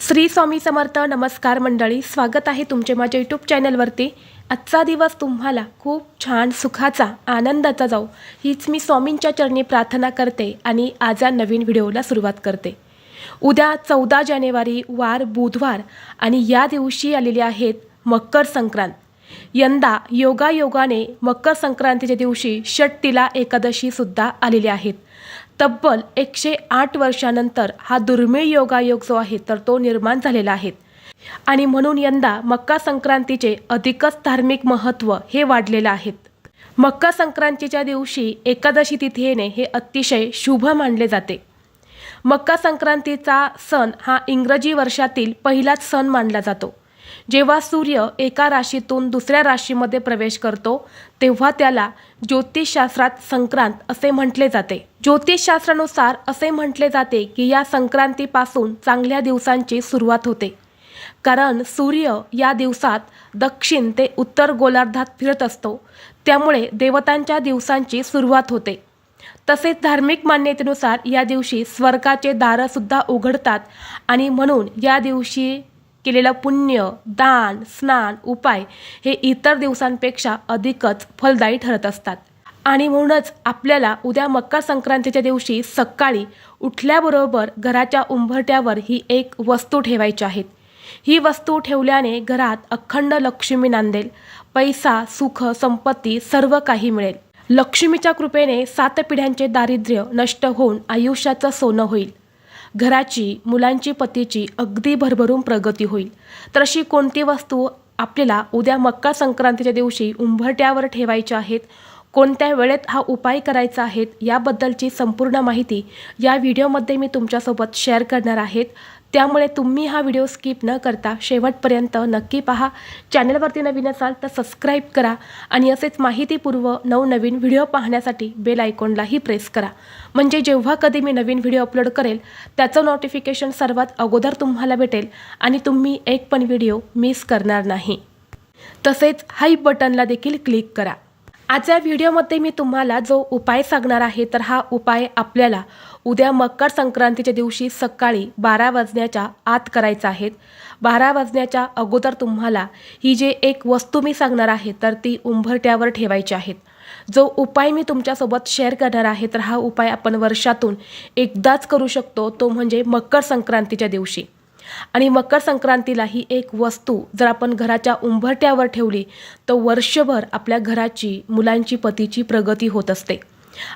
श्री स्वामी समर्थ. नमस्कार मंडळी, स्वागत आहे तुमचे माझ्या यूट्यूब चॅनलवरती. आजचा दिवस तुम्हाला खूप छान सुखाचा आनंदाचा जाऊ हीच मी स्वामींच्या चरणी प्रार्थना करते आणि आज या नवीन व्हिडिओला सुरुवात करते. उद्या 14 जानेवारी वार बुधवार आणि या दिवशी आलेली आहेत मकर संक्रांत. यंदा योगायोगाने मकर संक्रांतीच्या दिवशी षटतिला एकादशी सुद्धा आलेली आहेत. तब्बल 108 वर्षानंतर हा दुर्मिळ योगायोग जो आहे तर तो निर्माण झालेला आहे आणि म्हणून यंदा मकर संक्रांतीचे अधिकच धार्मिक महत्त्व हे वाढलेलं आहे. मकर संक्रांतीच्या दिवशी एकादशी तिथी येणे हे अतिशय शुभ मानले जाते. मकर संक्रांतीचा सण हा इंग्रजी वर्षातील पहिलाच सण मानला जातो. जेव्हा सूर्य एका राशीतून दुसऱ्या राशीमध्ये प्रवेश करतो तेव्हा त्याला ज्योतिषशास्त्रात संक्रांत असे म्हटले जाते. ज्योतिषशास्त्रानुसार असे म्हटले जाते की या संक्रांतीपासून चांगल्या दिवसांची सुरुवात होते, कारण सूर्य या दिवसात दक्षिण ते उत्तर गोलार्धात फिरत असतो. त्यामुळे देवतांच्या दिवसांची सुरुवात होते. तसेच धार्मिक मान्यतेनुसार या दिवशी स्वर्गाचे दारंसुद्धा उघडतात आणि म्हणून या दिवशी केलेलं पुण्य, दान, स्नान, उपाय हे इतर दिवसांपेक्षा अधिकच फलदायी ठरत असतात. आणि म्हणूनच आपल्याला उद्या मकर संक्रांतीच्या दिवशी सकाळी उठल्याबरोबर घराच्या उंबरठ्यावर ही एक वस्तू ठेवायची आहे. ही वस्तू ठेवल्याने घरात अखंड लक्ष्मी नांदेल. पैसा, सुख, संपत्ती सर्व काही मिळेल. लक्ष्मीच्या कृपेने 7 पिढ्यांचे दारिद्र्य नष्ट होऊन आयुष्याचं सोनं होईल. घराची, मुलांची, पतीची अगदी भरभरून प्रगती होईल. तर अशी कोणती वस्तू आपल्याला उद्या मकर संक्रांतीच्या दिवशी उंबरठ्यावर ठेवायची आहेत, कोणत्या वेळेत हा उपाय करायचा आहे याबद्दलची संपूर्ण माहिती या व्हिडिओमध्ये मी तुमच्यासोबत शेअर करणार आहे. त्यामुळे तुम्ही हा व्हिडिओ स्किप न करता शेवटपर्यंत नक्की पहा. चॅनलवरती नवीन असाल तर सबस्क्राईब करा आणि असेच माहितीपूर्व नवनवीन व्हिडिओ पाहण्यासाठी बेल आयकॉनलाही प्रेस करा. म्हणजे जेव्हा कधी मी नवीन व्हिडिओ अपलोड करेल त्याचं नोटिफिकेशन सर्वात अगोदर तुम्हाला भेटेल आणि तुम्ही एक पण व्हिडिओ मिस करणार नाही. तसेच हाई बटनला देखील क्लिक करा. आजच्या व्हिडिओमध्ये मी तुम्हाला जो उपाय सांगणार आहे तर हा उपाय आपल्याला उद्या मकर संक्रांतीच्या दिवशी सकाळी 12 वाजण्याच्या आत करायचा आहे. 12 वाजण्याच्या अगोदर तुम्हाला ही जे एक वस्तू मी सांगणार आहे तर ती उंबरठ्यावर ठेवायची आहे. जो उपाय मी तुमच्यासोबत शेअर करणार आहे तर हा उपाय आपण वर्षातून एकदाच करू शकतो, तो म्हणजे मकर संक्रांतीच्या दिवशी. आणि मकर संक्रांतीला ही एक वस्तू जर आपण घराच्या उंबरठ्यावर ठेवली तर वर्षभर आपल्या घराची, मुलांची, पतीची प्रगती होत असते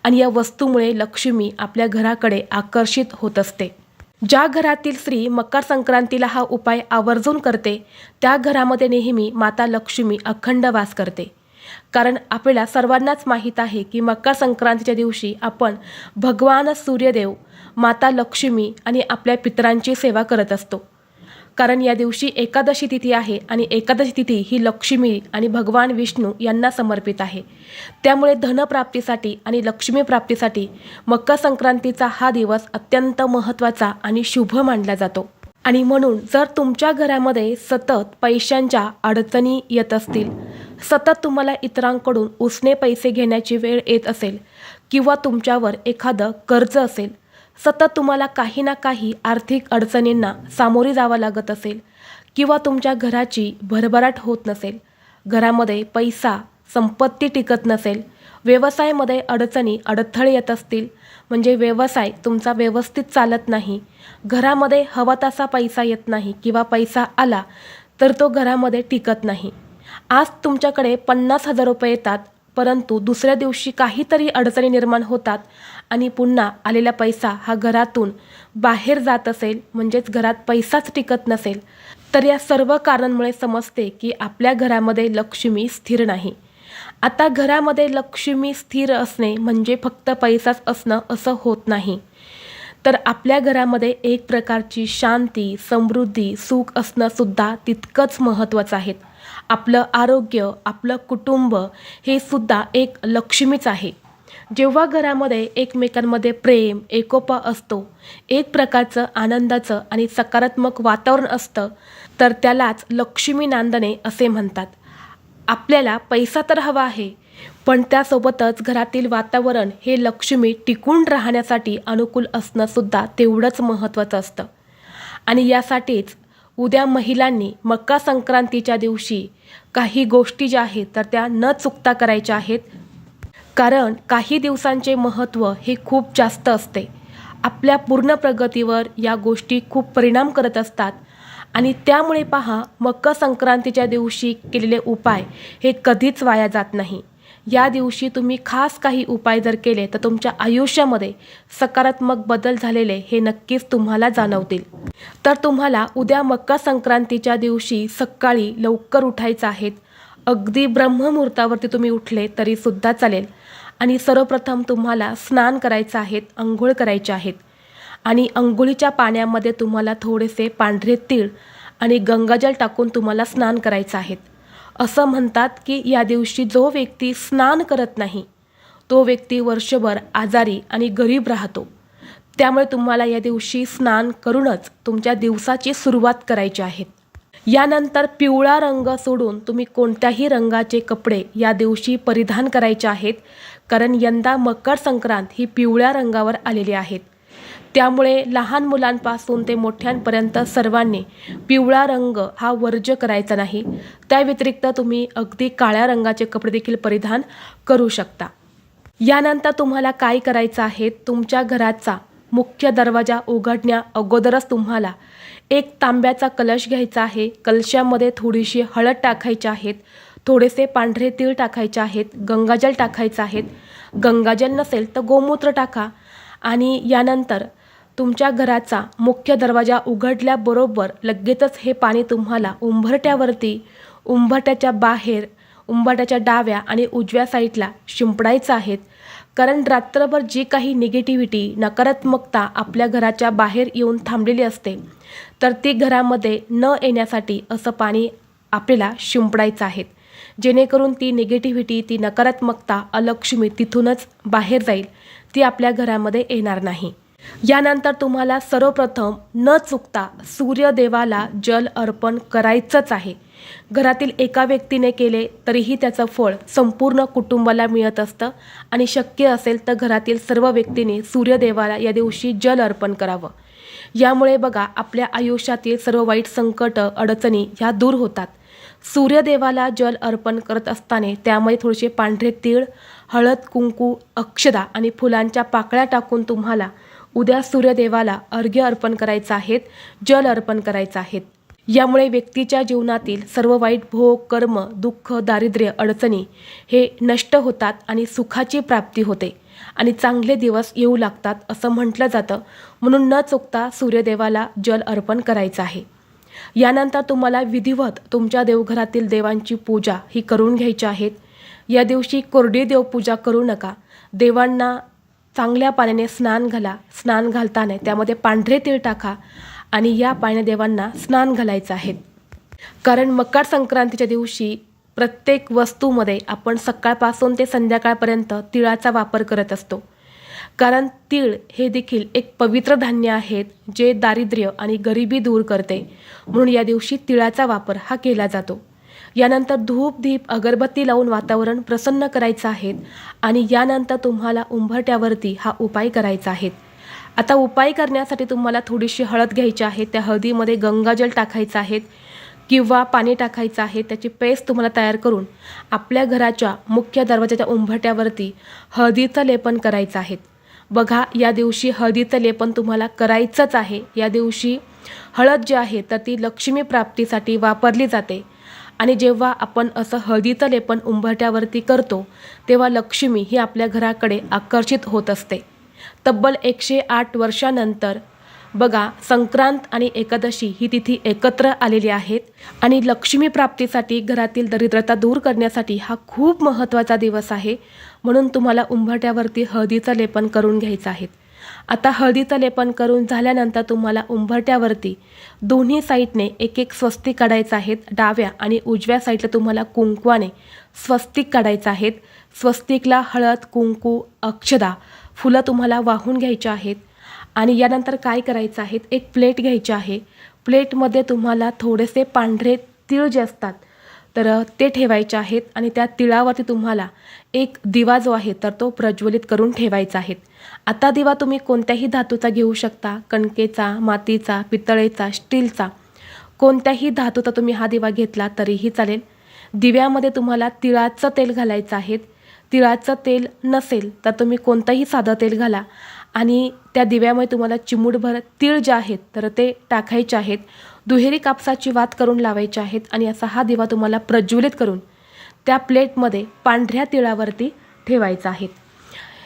आणि या वस्तूमुळे लक्ष्मी आपल्या घराकडे आकर्षित होत असते. ज्या घरातील स्त्री मकर संक्रांतीला हा उपाय आवर्जून करते त्या घरामध्ये नेहमी माता लक्ष्मी अखंड वास करते. कारण आपल्याला सर्वांनाच माहीत आहे की मकर संक्रांतीच्या दिवशी आपण भगवान सूर्यदेव, माता लक्ष्मी आणि आपल्या पितरांची सेवा करत असतो. कारण या दिवशी एकादशी तिथी आहे आणि एकादशी तिथी ही लक्ष्मी आणि भगवान विष्णू यांना समर्पित आहे. त्यामुळे धनप्राप्तीसाठी आणि लक्ष्मी प्राप्तीसाठी मकर संक्रांतीचा हा दिवस अत्यंत महत्त्वाचा आणि शुभ मानला जातो. आणि म्हणून जर तुमच्या घरामध्ये सतत पैशांच्या अडचणी येत असतील, सतत तुम्हाला इतरांकडून उसने पैसे घेण्याची वेळ येत असेल किंवा तुमच्यावर एखादं कर्ज असेल, सतत तुम्हाला काही ना काही आर्थिक अडचणींना सामोरे जावं लागत असेल किंवा तुमच्या घराची भरभराट होत नसेल, घरामध्ये पैसा, संपत्ती टिकत नसेल, व्यवसायामध्ये अडचणी, अडथळे येत असतील, म्हणजे व्यवसाय तुमचा व्यवस्थित चालत नाही, घरामध्ये हवा तसा पैसा येत नाही किंवा पैसा आला तर तो घरामध्ये टिकत नाही. आज तुमच्याकडे 50,000 रुपये येतात परंतु दुसऱ्या दिवशी काहीतरी अडचणी निर्माण होतात आणि पुन्हा आलेला पैसा हा घरातून बाहेर जात असेल, म्हणजेच घरात पैसाच टिकत नसेल, तर या सर्व कारणांमुळे समजते की आपल्या घरामध्ये लक्ष्मी स्थिर नाही. आता घरामध्ये लक्ष्मी स्थिर असणे म्हणजे फक्त पैसाच असणं असं होत नाही, तर आपल्या घरामध्ये एक प्रकारची शांती, समृद्धी, सुख असणं सुद्धा तितकंच महत्त्वाचं आहे. आपलं आरोग्य, आपलं कुटुंब हे सुद्धा एक लक्ष्मीच आहे. जेव्हा घरामध्ये एकमेकांमध्ये प्रेम, एकोपा असतो, एक प्रकारचं आनंदाचं आणि सकारात्मक वातावरण असतं तर त्यालाच लक्ष्मी नांदणे असे म्हणतात. आपल्याला पैसा तर हवा आहे पण त्यासोबतच घरातील वातावरण हे लक्ष्मी टिकून राहण्यासाठी अनुकूल असणं सुद्धा तेवढंच महत्त्वाचं असतं. आणि यासाठीच उद्या महिलांनी मकर संक्रांतीच्या दिवशी काही गोष्टी ज्या आहेत तर त्या न चुकता करायच्या आहेत. कारण काही दिवसांचे महत्त्व हे खूप जास्त असते. आपल्या पूर्ण प्रगतीवर या गोष्टी खूप परिणाम करत असतात आणि त्यामुळे पहा, मकर संक्रांतीच्या दिवशी केलेले उपाय हे कधीच वाया जात नाही. या दिवशी तुम्ही खास काही उपाय जर केले तर तुमच्या आयुष्यामध्ये सकारात्मक बदल झालेले हे नक्कीच तुम्हाला जाणवतील. तर तुम्हाला उद्या मकर संक्रांतीच्या दिवशी सकाळी लवकर उठायचं आहे. अगदी ब्रह्ममुहूर्तावरती तुम्ही उठले तरीसुद्धा चालेल. आणि सर्वप्रथम तुम्हाला स्नान करायचं आहे, अंघोळ करायचे आहेत. आणि अंघोळीच्या पाण्यामध्ये तुम्हाला थोडेसे पांढरे तीळ आणि गंगाजल टाकून तुम्हाला स्नान करायचं आहे. असं म्हणतात की या दिवशी जो व्यक्ती स्नान करत नाही तो व्यक्ती वर्षभर आजारी आणि गरीब राहतो. त्यामुळे तुम्हाला या दिवशी स्नान करूनच तुमच्या दिवसाची सुरुवात करायची आहे. यानंतर पिवळा रंग सोडून तुम्ही कोणत्याही रंगाचे कपडे या दिवशी परिधान करायचे आहेत. कारण यंदा मकर संक्रांत ही पिवळ्या रंगावर आलेली आहेत. त्यामुळे लहान मुलांपासून ते मोठ्यांपर्यंत सर्वांनी पिवळा रंग हा वर्ज्य करायचा नाही. त्या व्यतिरिक्त तुम्ही अगदी काळ्या रंगाचे कपडे देखील परिधान करू शकता. यानंतर तुम्हाला काय करायचं आहे, तुमच्या घराचा मुख्य दरवाजा उघडण्या अगोदरच तुम्हाला एक तांब्याचा कलश घ्यायचा आहे. कलशामध्ये थोडीशी हळद टाकायची आहेत, थोडेसे पांढरे तीळ टाकायचे आहेत, गंगाजल टाकायचं आहेत. गंगाजल नसेल तर गोमूत्र टाका. आणि यानंतर तुमच्या घराचा मुख्य दरवाजा उघडल्याबरोबर लगेचच हे पाणी तुम्हाला उंबरठ्यावरती, उंबरठ्याच्या बाहेर, उंबरठ्याच्या डाव्या आणि उजव्या साईडला शिंपडायचं आहेत. कारण रात्रभर जी काही निगेटिव्हिटी, नकारात्मकता आपल्या घराच्या बाहेर येऊन थांबलेली असते तर ती घरामध्ये न येण्यासाठी असं पाणी आपल्याला शिंपडायचं आहे. जेणेकरून ती निगेटिव्हिटी, ती नकारात्मकता, अलक्ष्मी तिथूनच बाहेर जाईल, ती आपल्या घरामध्ये येणार नाही. यानंतर तुम्हाला सर्वप्रथम न चुकता सूर्यदेवाला जल अर्पण करायचंच आहे. घरातील एका व्यक्तीने केले तरीही त्याचं फळ संपूर्ण कुटुंबाला मिळत असतं. आणि शक्य असेल तर घरातील सर्व व्यक्तींनी सूर्यदेवाला या दिवशी जल अर्पण करावं. यामुळे बघा, आपल्या आयुष्यातील सर्व वाईट संकट, अडचणी ह्या दूर होतात. सूर्यदेवाला जल अर्पण करत असताना त्यामध्ये थोडेसे पांढरे तीळ, हळद, कुंकू, अक्षदा आणि फुलांच्या पाकळ्या टाकून तुम्हाला उद्या सूर्यदेवाला अर्घ्य अर्पण करायचं आहे, जल अर्पण करायचं आहे. यामुळे व्यक्तीच्या जीवनातील सर्व वाईट भोग, कर्म, दुःख, दारिद्र्य, अडचणी हे नष्ट होतात आणि सुखाची प्राप्ती होते आणि चांगले दिवस येऊ लागतात असं म्हटलं जातं. म्हणून न चुकता सूर्यदेवाला जल अर्पण करायचं आहे. यानंतर तुम्हाला विधिवत तुमच्या देवघरातील देवांची पूजा ही करून घ्यायची आहे. या दिवशी कोरडी देवपूजा करू नका. देवांना चांगल्या पाण्याने स्नान घाला. स्नान घालताना त्यामध्ये पांढरे तीळ टाका आणि या पाण्याने देवांना स्नान घालायचं आहे. कारण मकर संक्रांतीच्या दिवशी प्रत्येक वस्तूमध्ये आपण सकाळपासून ते संध्याकाळपर्यंत तिळाचा वापर करत असतो. कारण तीळ हे देखील एक पवित्र धान्य आहे जे दारिद्र्य आणि गरिबी दूर करते. म्हणून या दिवशी तिळाचा वापर हा केला जातो. यानंतर धूप, दीप, अगरबत्ती लावून वातावरण प्रसन्न करायचं आहे. आणि यानंतर तुम्हाला उंबरठ्यावरती हा उपाय करायचा आहे. आता उपाय करण्यासाठी तुम्हाला थोडीशी हळद घ्यायची आहे. त्या हळदीमध्ये गंगाजल टाकायचं आहे किंवा पाणी टाकायचं आहे. त्याची पेस्ट तुम्हाला तयार करून आपल्या घराच्या मुख्य दरवाजाच्या उंबरठ्यावरती हळदीचं लेपन करायचं आहे. बघा, या दिवशी हळदीचं लेपन तुम्हाला करायचंच आहे. या दिवशी हळद जी आहे तर ती लक्ष्मी प्राप्तीसाठी वापरली जाते. आणि जेव्हा आपण असं हळदीचं लेपन उंबरठ्यावरती करतो तेव्हा लक्ष्मी ही आपल्या घराकडे आकर्षित होत असते. तब्बल 108 वर्षानंतर बघा, संक्रांत आणि एकादशी ही तिथी एकत्र आलेली आहेत. आणि लक्ष्मी प्राप्तीसाठी, घरातील दरिद्रता दूर करण्यासाठी हा खूप महत्त्वाचा दिवस आहे. म्हणून तुम्हाला उंबरठ्यावरती हळदीचं लेपन करून घ्यायचं आहे. आता हळदीचं लेपन करून झाल्यानंतर तुम्हाला उंबरठ्यावरती दोन्ही साईडने एक एक स्वस्तिक काढायचं आहेत. डाव्या आणि उजव्या साईडला तुम्हाला कुंकवाने स्वस्तिक काढायचं आहेत. स्वस्तिकला हळद, कुंकू, अक्षदा, फुलं तुम्हाला वाहून घ्यायची आहेत. आणि यानंतर काय करायचं आहे, एक प्लेट घ्यायची आहे. प्लेटमध्ये तुम्हाला थोडेसे पांढरे तीळ जे असतात ते ठेवायचे आहेत आणि त्या तिळावरती तुम्हाला एक दिवा जो आहे तर तो प्रज्वलित करून ठेवायचा आहे. आता दिवा तुम्ही कोणत्याही धातूचा घेऊ शकता, कणकेचा, मातीचा, पितळेचा, स्टीलचा, कोणत्याही धातूचा तुम्ही हा दिवा घेतला तरीही चालेल. दिव्यामध्ये तुम्हाला तिळाचं तेल घालायचं आहे. तिळाचं तेल नसेल तर तुम्ही कोणतंही साधं तेल घाला आणि त्या दिव्यामध्ये तुम्हाला चिमूटभर तीळ जे आहेत तर ते टाकायचे आहेत. दुहेरी कापसाची वात करून लावायची आहेत आणि असा हा दिवा तुम्हाला प्रज्वलित करून त्या प्लेटमध्ये पांढऱ्या तिळावरती ठेवायचा आहे.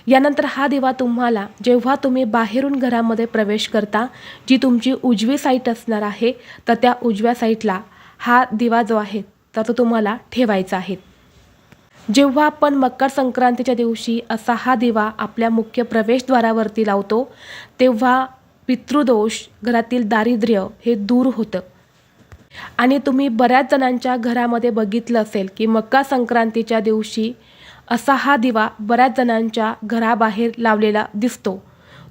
यानंतर हा दिवा तुम्हाला जेव्हा तुम्ही बाहेरून घरामध्ये प्रवेश करता, जी तुमची उजवी साईड असणार आहे तर त्या उजव्या साईडला हा दिवा जो आहे तर तो तुम्हाला ठेवायचा आहे. जेव्हा आपण मकर संक्रांतीच्या दिवशी असा हा दिवा आपल्या मुख्य प्रवेशद्वारावरती लावतो तेव्हा पितृदोष, घरातील दारिद्र्य हे दूर होतं. आणि तुम्ही बऱ्याच जणांच्या घरामध्ये बघितलं असेल की मकर संक्रांतीच्या दिवशी असा हा दिवा बऱ्याच जणांच्या घराबाहेर लावलेला दिसतो.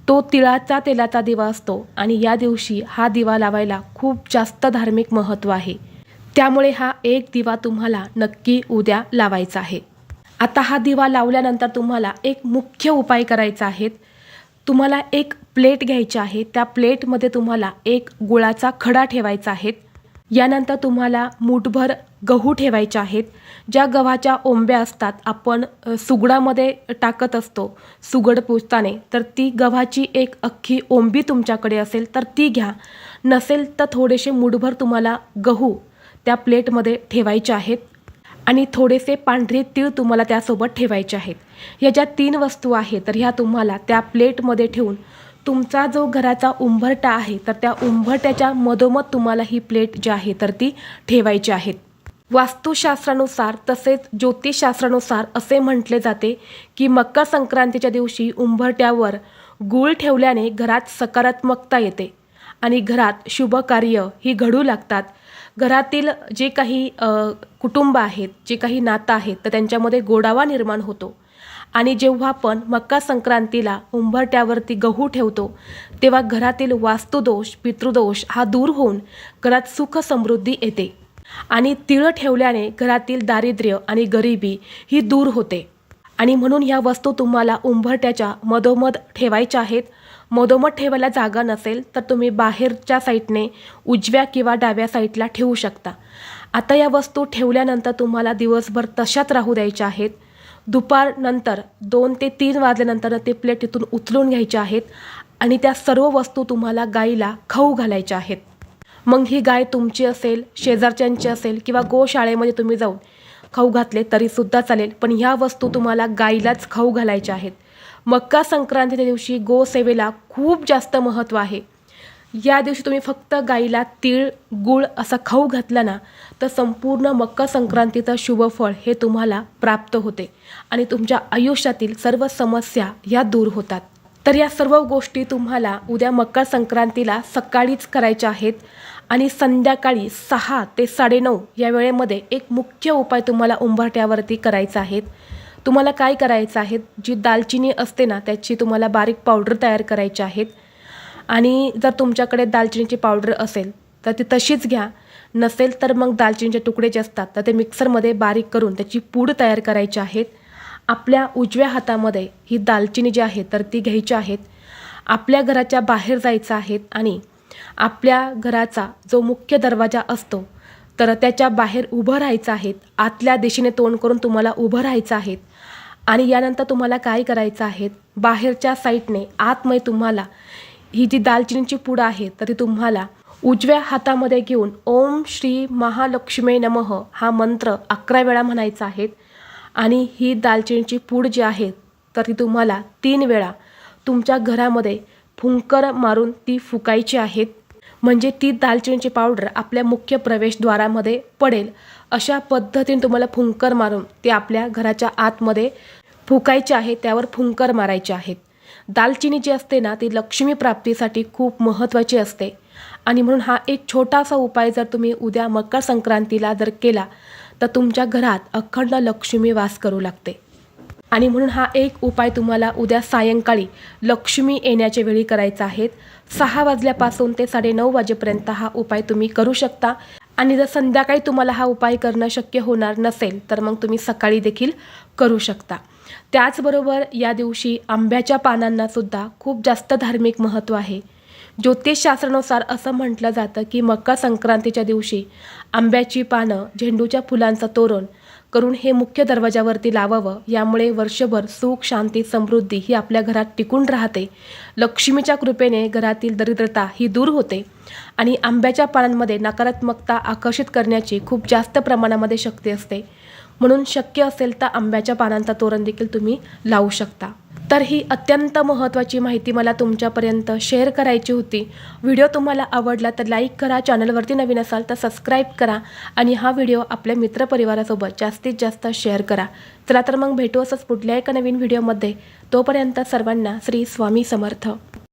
तो तिळाचा तेलाचा दिवा असतो आणि या दिवशी हा दिवा लावायला खूप जास्त धार्मिक महत्त्व आहे. त्यामुळे हा एक दिवा तुम्हाला नक्की उद्या लावायचा आहे. आता हा दिवा लावल्यानंतर तुम्हाला एक मुख्य उपाय करायचा आहे. तुम्हाला एक प्लेट घ्यायची आहे. त्या प्लेटमध्ये तुम्हाला एक गुळाचा खडा ठेवायचा आहे. यानंतर तुम्हाला मूठभर गहू ठेवायचे आहेत. ज्या गव्हाच्या ओंब्या असतात आपण सुगडामध्ये टाकत असतो सुगड पुजताना, तर ती गव्हाची एक अख्खी ओंबी तुमच्याकडे असेल तर ती घ्या. नसेल तर थोडेसे मूठभर तुम्हाला गहू त्या प्लेटमध्ये ठेवायचे आहेत आणि थोडेसे पांढरे तीळ तुम्हाला त्यासोबत ठेवायचे आहेत. ह्या ज्या 3 वस्तू आहेत तर ह्या तुम्हाला त्या प्लेटमध्ये ठेवून तुमचा जो घराचा उंबरठा आहे तर त्या उंबरठ्याच्या मधोमध तुम्हाला ही प्लेट जी आहे तर ती ठेवायची आहे. वास्तुशास्त्रानुसार तसेच ज्योतिषशास्त्रानुसार असे म्हटले जाते की मकर संक्रांतीच्या दिवशी उंबरठ्यावर गूळ ठेवल्याने घरात सकारात्मकता येते आणि घरात शुभ कार्य ही घडू लागतात. घरातील जे काही कुटुंब आहेत, जे काही नातं आहेत तर त्यांच्यामध्ये गोडावा निर्माण होतो. आणि जेव्हा आपण मकर संक्रांतीला उंबरठ्यावरती गहू ठेवतो तेव्हा घरातील वास्तुदोष, पितृदोष हा दूर होऊन घरात सुख समृद्धी येते. आणि तिळ ठेवल्याने घरातील दारिद्र्य आणि गरिबी ही दूर होते. आणि म्हणून ह्या वस्तू तुम्हाला उंबरठ्याच्या मधोमध ठेवायच्या आहेत. मधोमध ठेवायला जागा नसेल तर तुम्ही बाहेरच्या साईडने उजव्या किंवा डाव्या साईडला ठेवू शकता. आता या वस्तू ठेवल्यानंतर तुम्हाला दिवसभर तशाच राहू द्यायच्या आहेत. दुपारनंतर 2 ते 3 वाजल्यानंतर ते प्लेट तिथून उचलून घ्यायच्या आहेत आणि त्या सर्व वस्तू तुम्हाला गाईला खाऊ घालायच्या आहेत. मग ही गाय तुमची असेल, शेजारच्यांची असेल किंवा गोशाळेमध्ये तुम्ही जाऊन खाऊ घातले तरीसुद्धा चालेल, पण ह्या वस्तू तुम्हाला गाईलाच खाऊ घालायच्या आहेत. मकर संक्रांतीच्या दिवशी गोसेवेला खूप जास्त महत्त्व आहे. या दिवशी तुम्ही फक्त गाईला तीळ, गूळ असा खाऊ घातला ना तर संपूर्ण मकर संक्रांतीचं शुभफळ हे तुम्हाला प्राप्त होते आणि तुमच्या आयुष्यातील सर्व समस्या ह्या दूर होतात. तर या सर्व गोष्टी तुम्हाला उद्या मकर संक्रांतीला सकाळीच करायच्या आहेत आणि संध्याकाळी 6 ते 9:30 या वेळेमध्ये एक मुख्य उपाय तुम्हाला उंबरठ्यावरती करायचा आहे. तुम्हाला काय करायचं आहे, जी दालचिनी असते ना त्याची तुम्हाला बारीक पावडर तयार करायची आहे. आणि जर तुमच्याकडे दालचिनीची पावडर असेल तर ती तशीच घ्या. नसेल तर मग दालचिनीचे तुकडे जे असतात तर ते मिक्सरमध्ये बारीक करून त्याची पूड तयार करायची आहेत. आपल्या उजव्या हातामध्ये ही दालचिनी जी आहे तर ती घ्यायची आहेत. आपल्या घराच्या बाहेर जायचं आहे आणि आपल्या घराचा जो मुख्य दरवाजा असतो तर त्याच्या बाहेर उभं राहायचं आहे. आतल्या दिशेने तोंड करून तुम्हाला उभं राहायचं आहे. आणि यानंतर तुम्हाला काय करायचं आहे, बाहेरच्या साईडने आतमध्ये तुम्हाला ही जी दालचिनीची पूड आहे तर ती तुम्हाला उजव्या हातामध्ये घेऊन ओम श्री महालक्ष्मी नमः हा मंत्र 11 वेळा म्हणायचा आहे. आणि ही दालचिनीची पूड जी आहे तर ती तुम्हाला 3 वेळा तुमच्या घरामध्ये फुंकर मारून ती फुकायची आहेत. म्हणजे ती दालचिनीची पावडर आपल्या मुख्य प्रवेशद्वारामध्ये पडेल अशा पद्धतीने तुम्हाला फुंकर मारून ते आपल्या घराच्या आतमध्ये फुकायचे आहे. त्यावर फुंकर मारायचे आहेत. दालचिनी जी असते ना ती लक्ष्मी प्राप्तीसाठी खूप महत्त्वाची असते आणि म्हणून हा एक छोटासा उपाय जर तुम्ही उद्या मकर संक्रांतीला जर केला तर तुमच्या घरात अखंड लक्ष्मी वास करू लागते. आणि म्हणून हा एक उपाय तुम्हाला उद्या सायंकाळी लक्ष्मी येण्याच्या वेळी करायचा आहे. 6 वाजल्यापासून ते 9:30 वाजेपर्यंत हा उपाय तुम्ही करू शकता. आणि जर संध्याकाळी तुम्हाला हा उपाय करणं शक्य होणार नसेल तर मग तुम्ही सकाळी देखील करू शकता. त्याचबरोबर या दिवशी आंब्याच्या पानांना सुद्धा खूप जास्त धार्मिक महत्त्व आहे. ज्योतिषशास्त्रानुसार असं म्हटलं जातं की मकर संक्रांतीच्या दिवशी आंब्याची पानं झेंडूच्या फुलांचं तोरण करून हे मुख्य दरवाजावरती लावावं. यामुळे वर्षभर सुख, शांती, समृद्धी ही आपल्या घरात टिकून राहते. लक्ष्मीच्या कृपेने घरातील दरिद्रता ही दूर होते आणि आंब्याच्या पानांमध्ये नकारात्मकता आकर्षित करण्याची खूप जास्त प्रमाणामध्ये शक्ती असते. म्हणून शक्य असेल तर आंब्याच्या पानांचा तोरण देखील तुम्ही लावू शकता. तर ही अत्यंत महत्त्वाची माहिती मला तुमच्यापर्यंत शेअर करायची होती. व्हिडिओ तुम्हाला आवडला तर लाईक करा, चॅनलवरती नवीन असाल तर सबस्क्राईब करा आणि हा व्हिडिओ आपल्या मित्रपरिवारासोबत जास्तीत जास्त शेअर करा. चला तर मग भेटू असंच पुढल्या एका नवीन व्हिडिओमध्ये. तोपर्यंत सर्वांना श्री स्वामी समर्थ.